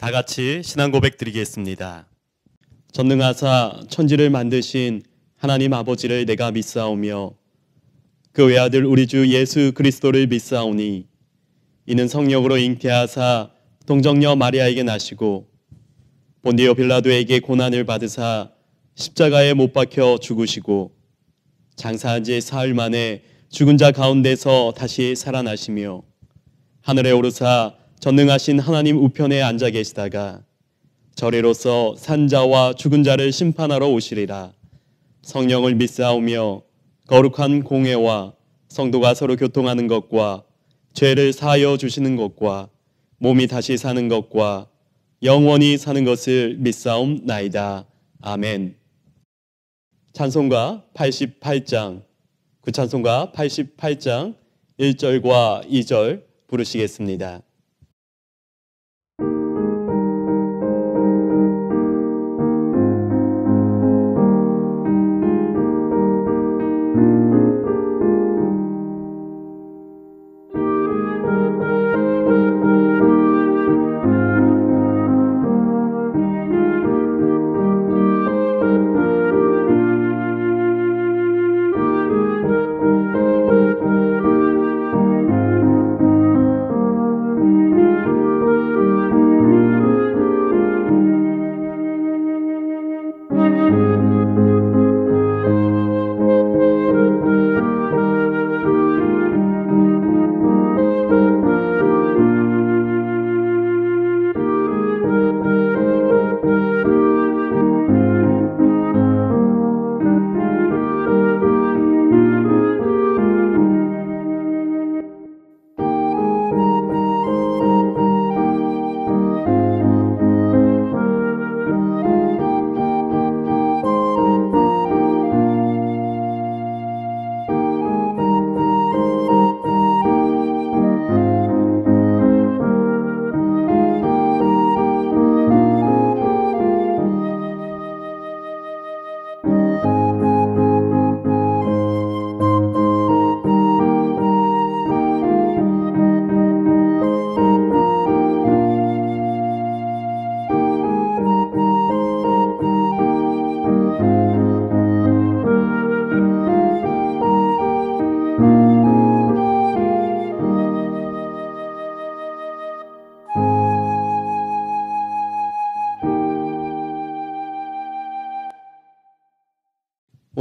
다 같이 신앙 고백 드리겠습니다. 전능하사 천지를 만드신 하나님 아버지를 내가 믿사오며 그 외아들 우리 주 예수 그리스도를 믿사오니 이는 성령으로 잉태하사 동정녀 마리아에게 나시고 본디오 빌라도에게 고난을 받으사 십자가에 못 박혀 죽으시고 장사한 지 사흘 만에 죽은 자 가운데서 다시 살아나시며 하늘에 오르사 전능하신 하나님 우편에 앉아 계시다가 저리로서 산자와 죽은 자를 심판하러 오시리라. 성령을 믿사오며 거룩한 공회와 성도가 서로 교통하는 것과 죄를 사하여 주시는 것과 몸이 다시 사는 것과 영원히 사는 것을 믿사옵나이다. 아멘. 찬송가 88장, 구찬송가 88장 1절과 2절 부르시겠습니다.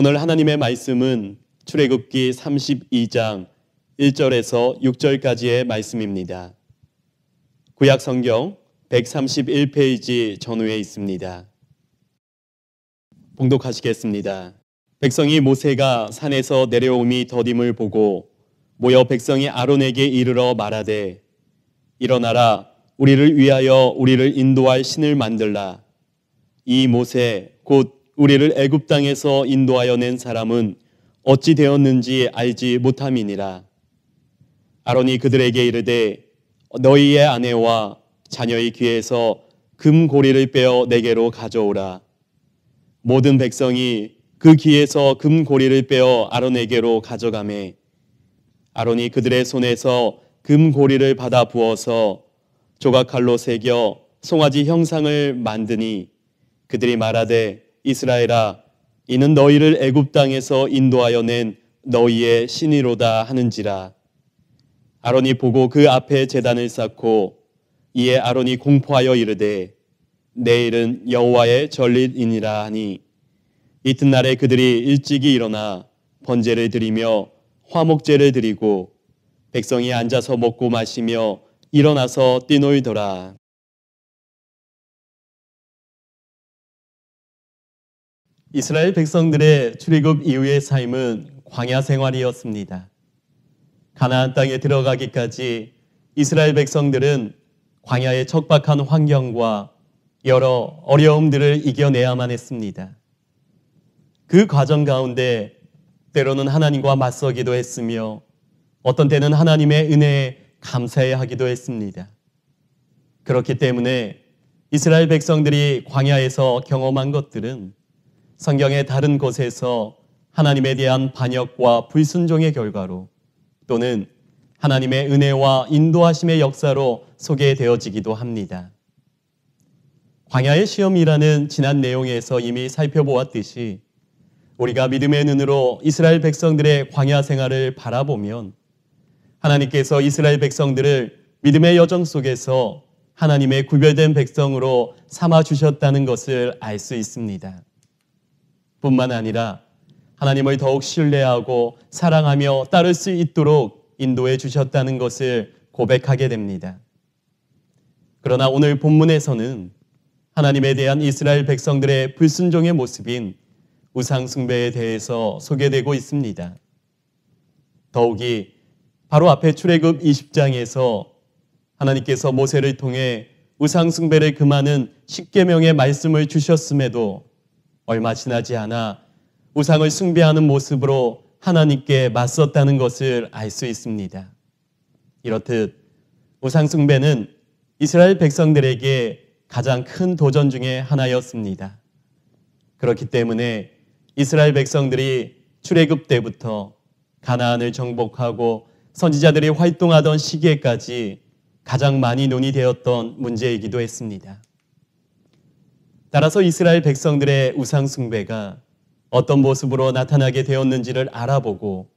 오늘 하나님의 말씀은 출애굽기 32장 1절에서 6절까지의 말씀입니다. 구약 성경 131페이지 전후에 있습니다. 봉독하시겠습니다. 백성이 모세가 산에서 내려옴이 더딤을 보고 모여 백성이 아론에게 이르러 말하되 일어나라 우리를 위하여 우리를 인도할 신을 만들라. 이 모세 곧 우리를 애굽 땅에서 인도하여 낸 사람은 어찌 되었는지 알지 못함이니라. 아론이 그들에게 이르되 너희의 아내와 자녀의 귀에서 금고리를 빼어 내게로 가져오라. 모든 백성이 그 귀에서 금고리를 빼어 아론에게로 가져가매 아론이 그들의 손에서 금고리를 받아 부어서 조각칼로 새겨 송아지 형상을 만드니 그들이 말하되 이스라엘아 이는 너희를 애굽 땅에서 인도하여 낸 너희의 신이로다 하는지라. 아론이 보고 그 앞에 제단을 쌓고 이에 아론이 공포하여 이르되 내일은 여호와의 전릿이니라 하니 이튿날에 그들이 일찍이 일어나 번제를 드리며 화목제를 드리고 백성이 앉아서 먹고 마시며 일어나서 뛰놀더라. 이스라엘 백성들의 출애굽 이후의 삶은 광야 생활이었습니다. 가나안 땅에 들어가기까지 이스라엘 백성들은 광야의 척박한 환경과 여러 어려움들을 이겨내야만 했습니다. 그 과정 가운데 때로는 하나님과 맞서기도 했으며 어떤 때는 하나님의 은혜에 감사해야 하기도 했습니다. 그렇기 때문에 이스라엘 백성들이 광야에서 경험한 것들은 성경의 다른 곳에서 하나님에 대한 반역과 불순종의 결과로 또는 하나님의 은혜와 인도하심의 역사로 소개되어지기도 합니다. 광야의 시험이라는 지난 내용에서 이미 살펴보았듯이 우리가 믿음의 눈으로 이스라엘 백성들의 광야 생활을 바라보면 하나님께서 이스라엘 백성들을 믿음의 여정 속에서 하나님의 구별된 백성으로 삼아주셨다는 것을 알 수 있습니다. 뿐만 아니라 하나님을 더욱 신뢰하고 사랑하며 따를 수 있도록 인도해 주셨다는 것을 고백하게 됩니다. 그러나 오늘 본문에서는 하나님에 대한 이스라엘 백성들의 불순종의 모습인 우상 숭배에 대해서 소개되고 있습니다. 더욱이 바로 앞에 출애굽 20장에서 하나님께서 모세를 통해 우상 숭배를 금하는 10계명의 말씀을 주셨음에도 얼마 지나지 않아 우상을 숭배하는 모습으로 하나님께 맞섰다는 것을 알 수 있습니다. 이렇듯 우상 숭배는 이스라엘 백성들에게 가장 큰 도전 중에 하나였습니다. 그렇기 때문에 이스라엘 백성들이 출애굽 때부터 가나안을 정복하고 선지자들이 활동하던 시기에까지 가장 많이 논의되었던 문제이기도 했습니다. 따라서 이스라엘 백성들의 우상 숭배가 어떤 모습으로 나타나게 되었는지를 알아보고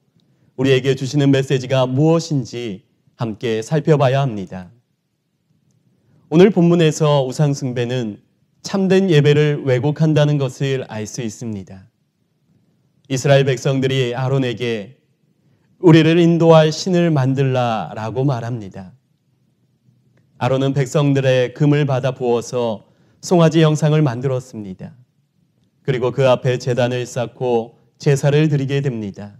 우리에게 주시는 메시지가 무엇인지 함께 살펴봐야 합니다. 오늘 본문에서 우상 숭배는 참된 예배를 왜곡한다는 것을 알 수 있습니다. 이스라엘 백성들이 아론에게 우리를 인도할 신을 만들라라고 말합니다. 아론은 백성들의 금을 받아 부어서 송아지 형상을 만들었습니다. 그리고 그 앞에 제단을 쌓고 제사를 드리게 됩니다.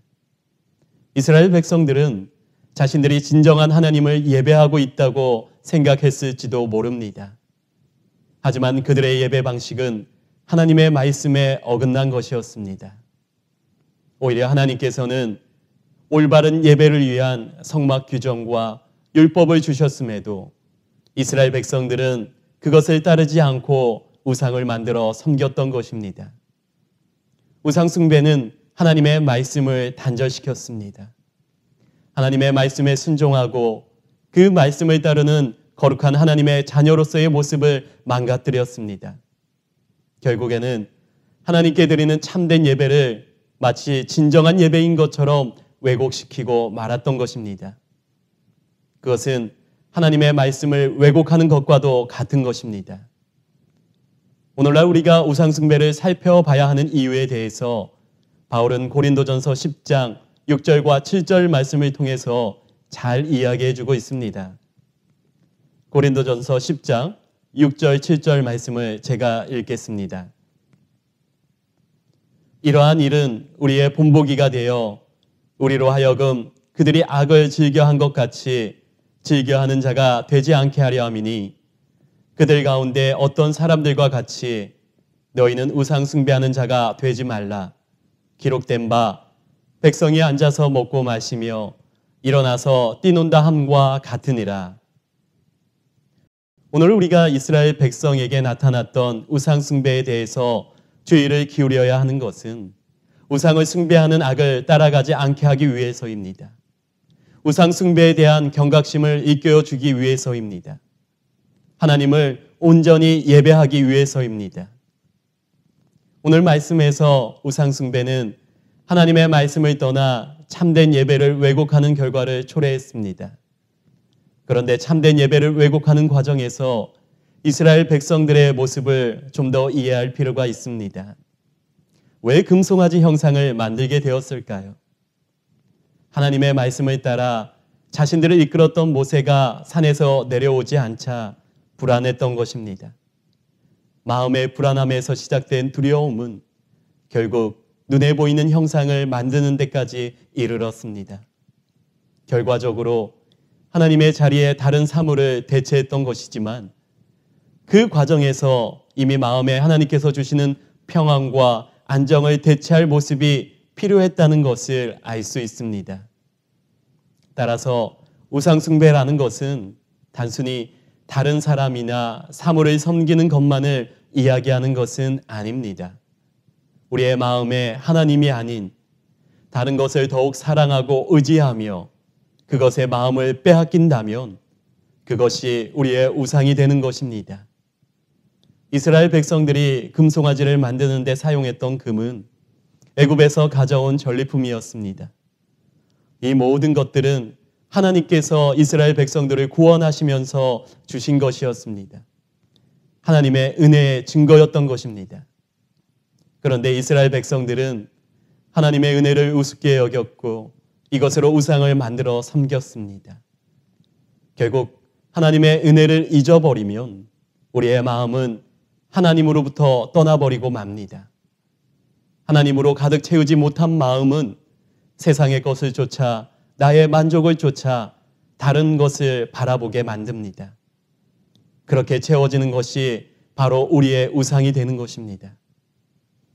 이스라엘 백성들은 자신들이 진정한 하나님을 예배하고 있다고 생각했을지도 모릅니다. 하지만 그들의 예배 방식은 하나님의 말씀에 어긋난 것이었습니다. 오히려 하나님께서는 올바른 예배를 위한 성막 규정과 율법을 주셨음에도 이스라엘 백성들은 그것을 따르지 않고 우상을 만들어 섬겼던 것입니다. 우상 숭배는 하나님의 말씀을 단절시켰습니다. 하나님의 말씀에 순종하고 그 말씀을 따르는 거룩한 하나님의 자녀로서의 모습을 망가뜨렸습니다. 결국에는 하나님께 드리는 참된 예배를 마치 진정한 예배인 것처럼 왜곡시키고 말았던 것입니다. 그것은 하나님의 말씀을 왜곡하는 것과도 같은 것입니다. 오늘날 우리가 우상 숭배를 살펴봐야 하는 이유에 대해서 바울은 고린도전서 10장 6절과 7절 말씀을 통해서 잘 이야기해 주고 있습니다. 고린도전서 10장 6절 7절 말씀을 제가 읽겠습니다. 이러한 일은 우리의 본보기가 되어 우리로 하여금 그들이 악을 즐겨한 것 같이 즐겨하는 자가 되지 않게 하려 함이니 그들 가운데 어떤 사람들과 같이 너희는 우상 숭배하는 자가 되지 말라. 기록된 바 백성이 앉아서 먹고 마시며 일어나서 뛰논다 함과 같으니라. 오늘 우리가 이스라엘 백성에게 나타났던 우상 숭배에 대해서 주의를 기울여야 하는 것은 우상을 숭배하는 악을 따라가지 않게 하기 위해서입니다. 우상 숭배에 대한 경각심을 일깨워주기 위해서입니다. 하나님을 온전히 예배하기 위해서입니다. 오늘 말씀에서 우상 숭배는 하나님의 말씀을 떠나 참된 예배를 왜곡하는 결과를 초래했습니다. 그런데 참된 예배를 왜곡하는 과정에서 이스라엘 백성들의 모습을 좀 더 이해할 필요가 있습니다. 왜 금송아지 형상을 만들게 되었을까요? 하나님의 말씀을 따라 자신들을 이끌었던 모세가 산에서 내려오지 않자 불안했던 것입니다. 마음의 불안함에서 시작된 두려움은 결국 눈에 보이는 형상을 만드는 데까지 이르렀습니다. 결과적으로 하나님의 자리에 다른 사물을 대체했던 것이지만 그 과정에서 이미 마음에 하나님께서 주시는 평안과 안정을 대체할 모습이 필요했다는 것을 알 수 있습니다. 따라서 우상 숭배라는 것은 단순히 다른 사람이나 사물을 섬기는 것만을 이야기하는 것은 아닙니다. 우리의 마음에 하나님이 아닌 다른 것을 더욱 사랑하고 의지하며 그것의 마음을 빼앗긴다면 그것이 우리의 우상이 되는 것입니다. 이스라엘 백성들이 금송아지를 만드는 데 사용했던 금은 애굽에서 가져온 전리품이었습니다. 이 모든 것들은 하나님께서 이스라엘 백성들을 구원하시면서 주신 것이었습니다. 하나님의 은혜의 증거였던 것입니다. 그런데 이스라엘 백성들은 하나님의 은혜를 우습게 여겼고 이것으로 우상을 만들어 섬겼습니다. 결국 하나님의 은혜를 잊어버리면 우리의 마음은 하나님으로부터 떠나버리고 맙니다. 하나님으로 가득 채우지 못한 마음은 세상의 것을 쫓아 나의 만족을 쫓아 다른 것을 바라보게 만듭니다. 그렇게 채워지는 것이 바로 우리의 우상이 되는 것입니다.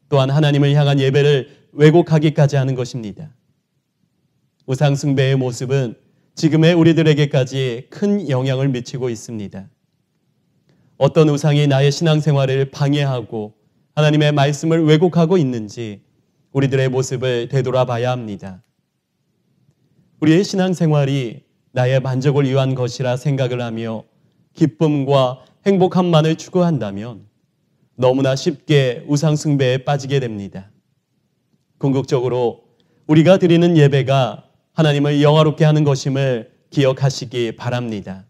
또한 하나님을 향한 예배를 왜곡하기까지 하는 것입니다. 우상 숭배의 모습은 지금의 우리들에게까지 큰 영향을 미치고 있습니다. 어떤 우상이 나의 신앙생활을 방해하고 하나님의 말씀을 왜곡하고 있는지 우리들의 모습을 되돌아봐야 합니다. 우리의 신앙생활이 나의 만족을 위한 것이라 생각을 하며 기쁨과 행복함만을 추구한다면 너무나 쉽게 우상 숭배에 빠지게 됩니다. 궁극적으로 우리가 드리는 예배가 하나님을 영화롭게 하는 것임을 기억하시기 바랍니다.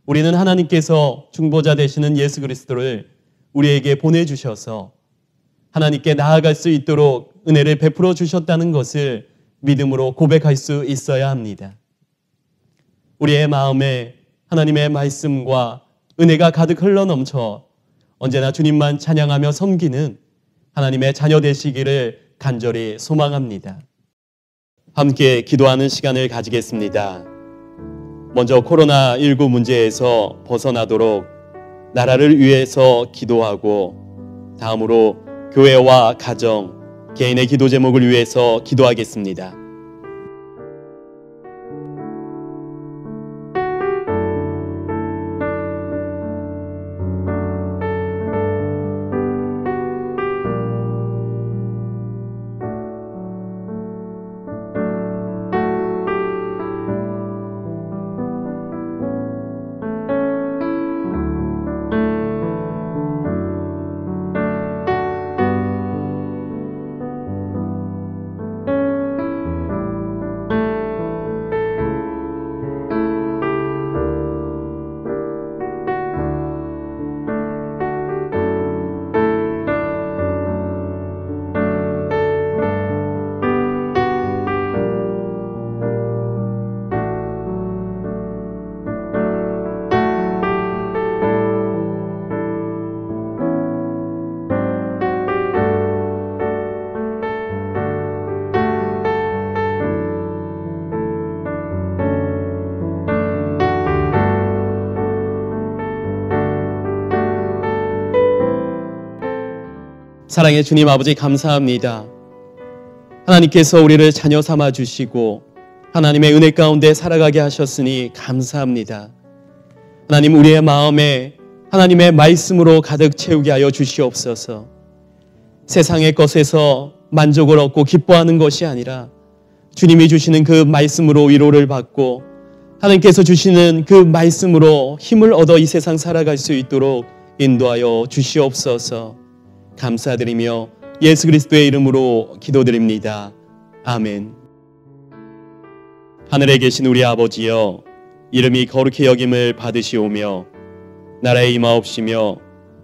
우리는 하나님께서 중보자 되시는 예수 그리스도를 우리에게 보내주셔서 하나님께 나아갈 수 있도록 은혜를 베풀어 주셨다는 것을 믿음으로 고백할 수 있어야 합니다. 우리의 마음에 하나님의 말씀과 은혜가 가득 흘러넘쳐 언제나 주님만 찬양하며 섬기는 하나님의 자녀 되시기를 간절히 소망합니다. 함께 기도하는 시간을 가지겠습니다. 먼저 코로나19 문제에서 벗어나도록 나라를 위해서 기도하고 다음으로 교회와 가정, 개인의 기도 제목을 위해서 기도하겠습니다. 사랑의 주님 아버지 감사합니다. 하나님께서 우리를 자녀 삼아 주시고 하나님의 은혜 가운데 살아가게 하셨으니 감사합니다. 하나님 우리의 마음에 하나님의 말씀으로 가득 채우게 하여 주시옵소서. 세상의 것에서 만족을 얻고 기뻐하는 것이 아니라 주님이 주시는 그 말씀으로 위로를 받고 하나님께서 주시는 그 말씀으로 힘을 얻어 이 세상 살아갈 수 있도록 인도하여 주시옵소서. 감사드리며 예수 그리스도의 이름으로 기도드립니다. 아멘. 하늘에 계신 우리 아버지여, 이름이 거룩히 여김을 받으시오며 나라에 임하옵시며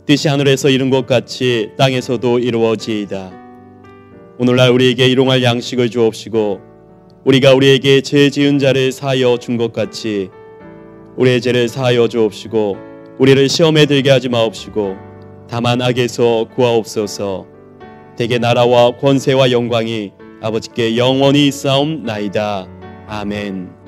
뜻이 하늘에서 이룬 것 같이 땅에서도 이루어지이다. 오늘날 우리에게 일용할 양식을 주옵시고 우리가 우리에게 죄 지은 자를 사하여 준 것 같이 우리의 죄를 사하여 주옵시고 우리를 시험에 들게 하지 마옵시고 다만 악에서 구하옵소서. 대개 나라와 권세와 영광이 아버지께 영원히 있사옵나이다. 아멘.